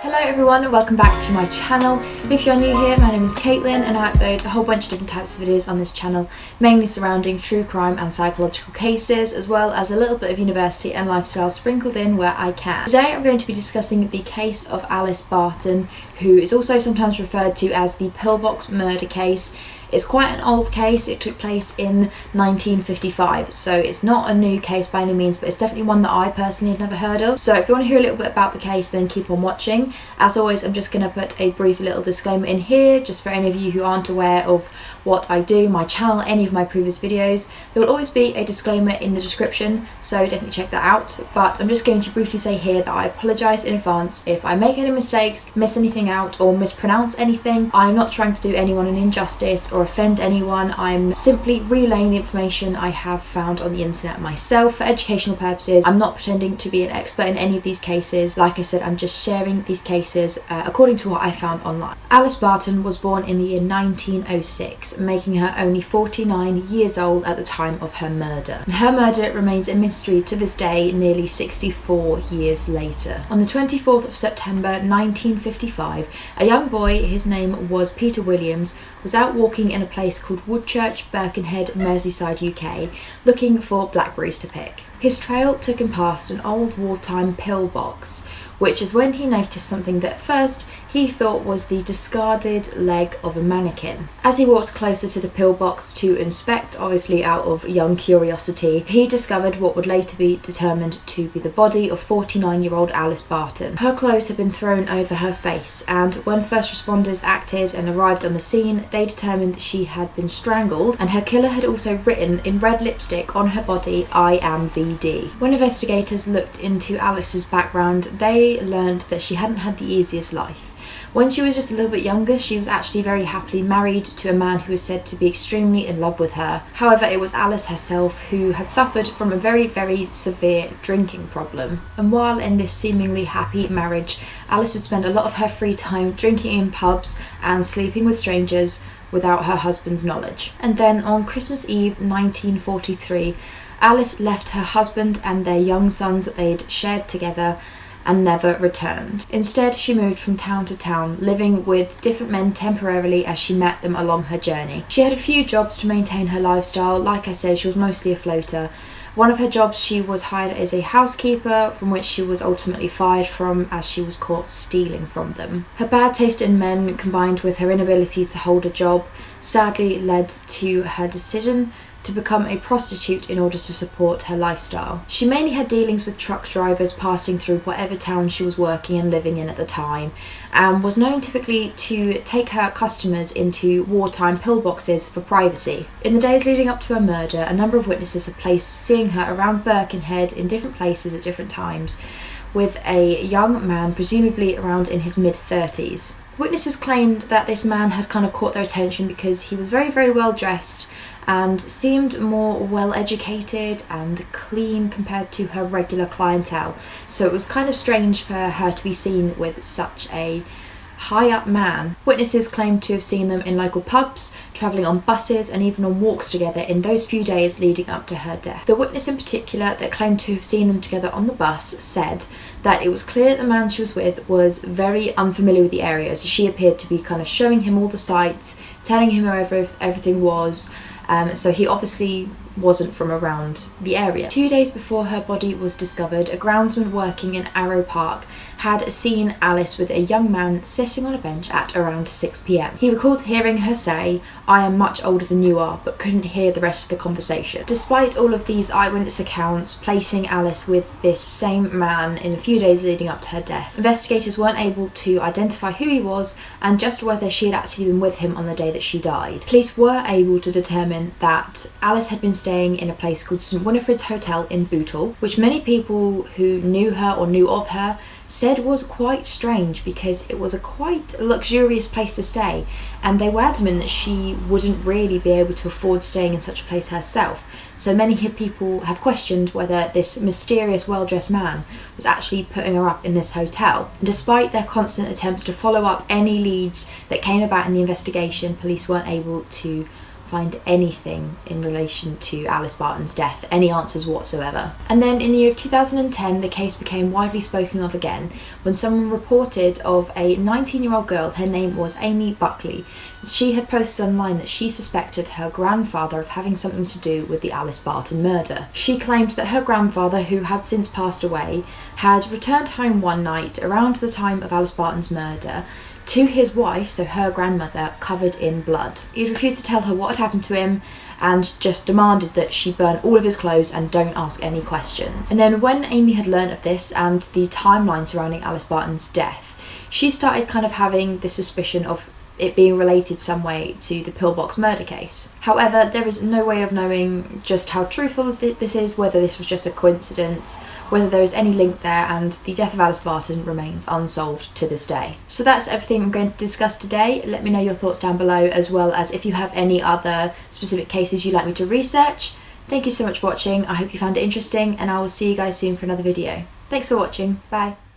Hello everyone and welcome back to my channel. If you're new here, my name is Caitlin and I upload a whole bunch of different types of videos on this channel, mainly surrounding true crime and psychological cases, as well as a little bit of university and lifestyle sprinkled in where I can. Today I'm going to be discussing the case of Alice Barton, who is also sometimes referred to as the pillbox murder case. It's quite an old case. It took place in 1955, so it's not a new case by any means, but it's definitely one that I personally had never heard of. So if you want to hear a little bit about the case, then keep on watching. As always, I'm just going to put a brief little disclaimer in here, just for any of you who aren't aware of what I do, my channel, any of my previous videos. There will always be a disclaimer in the description, so definitely check that out. But I'm just going to briefly say here that I apologise in advance if I make any mistakes, miss anything out, or mispronounce anything. I'm not trying to do anyone an injustice or offend anyone. I'm simply relaying the information I have found on the internet myself for educational purposes. I'm not pretending to be an expert in any of these cases. Like I said, I'm just sharing these cases according to what I found online. Alice Barton was born in the year 1906, making her only 49 years old at the time of her murder. And her murder remains a mystery to this day, nearly 64 years later. On the 24th of September 1955, a young boy, his name was Peter Williams, was out walking in a place called Woodchurch, Birkenhead, Merseyside, UK, looking for blackberries to pick. His trail took him past an old wartime pillbox, which is when he noticed something that at first he thought was the discarded leg of a mannequin. As he walked closer to the pillbox to inspect, obviously out of young curiosity, he discovered what would later be determined to be the body of 49-year-old Alice Barton. Her clothes had been thrown over her face, and when first responders acted and arrived on the scene, they determined that she had been strangled, and her killer had also written in red lipstick on her body, "I am VD." When investigators looked into Alice's background, they learned that she hadn't had the easiest life. When she was just a little bit younger, she was actually very happily married to a man who was said to be extremely in love with her. However, it was Alice herself who had suffered from a very, very severe drinking problem. And while in this seemingly happy marriage, Alice would spend a lot of her free time drinking in pubs and sleeping with strangers without her husband's knowledge. And then on Christmas Eve 1943, Alice left her husband and their young sons that they'd shared together and never returned. Instead, she moved from town to town, living with different men temporarily as she met them along her journey. She had a few jobs to maintain her lifestyle. Like I said, she was mostly a floater. One of her jobs, she was hired as a housekeeper, from which she was ultimately fired from as she was caught stealing from them. Her bad taste in men, combined with her inability to hold a job, sadly led to her decision to become a prostitute in order to support her lifestyle. She mainly had dealings with truck drivers passing through whatever town she was working and living in at the time, and was known typically to take her customers into wartime pillboxes for privacy. In the days leading up to her murder, a number of witnesses have placed seeing her around Birkenhead in different places at different times, with a young man presumably around in his mid-30s. Witnesses claimed that this man had kind of caught their attention because he was very, very well dressed and seemed more well educated and clean compared to her regular clientele. So it was kind of strange for her to be seen with such a high up man. Witnesses claimed to have seen them in local pubs, travelling on buses and even on walks together in those few days leading up to her death. The witness in particular that claimed to have seen them together on the bus said that it was clear that the man she was with was very unfamiliar with the area, so she appeared to be kind of showing him all the sights, telling him where everything was. So he obviously wasn't from around the area. 2 days before her body was discovered, a groundsman working in Arrow Park had seen Alice with a young man sitting on a bench at around 6 p.m. He recalled hearing her say, "I am much older than you are," but couldn't hear the rest of the conversation. Despite all of these eyewitness accounts placing Alice with this same man in the few days leading up to her death, investigators weren't able to identify who he was and just whether she had actually been with him on the day that she died. Police were able to determine that Alice had been staying in a place called St Winifred's Hotel in Bootle, which many people who knew her or knew of her said was quite strange because it was a quite luxurious place to stay, and they were adamant that she wouldn't really be able to afford staying in such a place herself. So many people have questioned whether this mysterious well-dressed man was actually putting her up in this hotel. And despite their constant attempts to follow up any leads that came about in the investigation, police weren't able to find anything in relation to Alice Barton's death, any answers whatsoever. And then in the year of 2010, the case became widely spoken of again when someone reported of a 19-year-old girl. Her name was Amy Buckley. She had posted online that she suspected her grandfather of having something to do with the Alice Barton murder. She claimed that her grandfather, who had since passed away, had returned home one night around the time of Alice Barton's murder to his wife, so her grandmother, covered in blood. He refused to tell her what had happened to him and just demanded that she burn all of his clothes and don't ask any questions. And then when Amy had learnt of this and the timeline surrounding Alice Barton's death, she started kind of having the suspicion of it being related some way to the pillbox murder case. However, there is no way of knowing just how truthful this is, whether this was just a coincidence, whether there is any link there, and the death of Alice Barton remains unsolved to this day. So that's everything I'm going to discuss today. Let me know your thoughts down below, as well as if you have any other specific cases you'd like me to research. Thank you so much for watching. I hope you found it interesting, and I will see you guys soon for another video. Thanks for watching. Bye.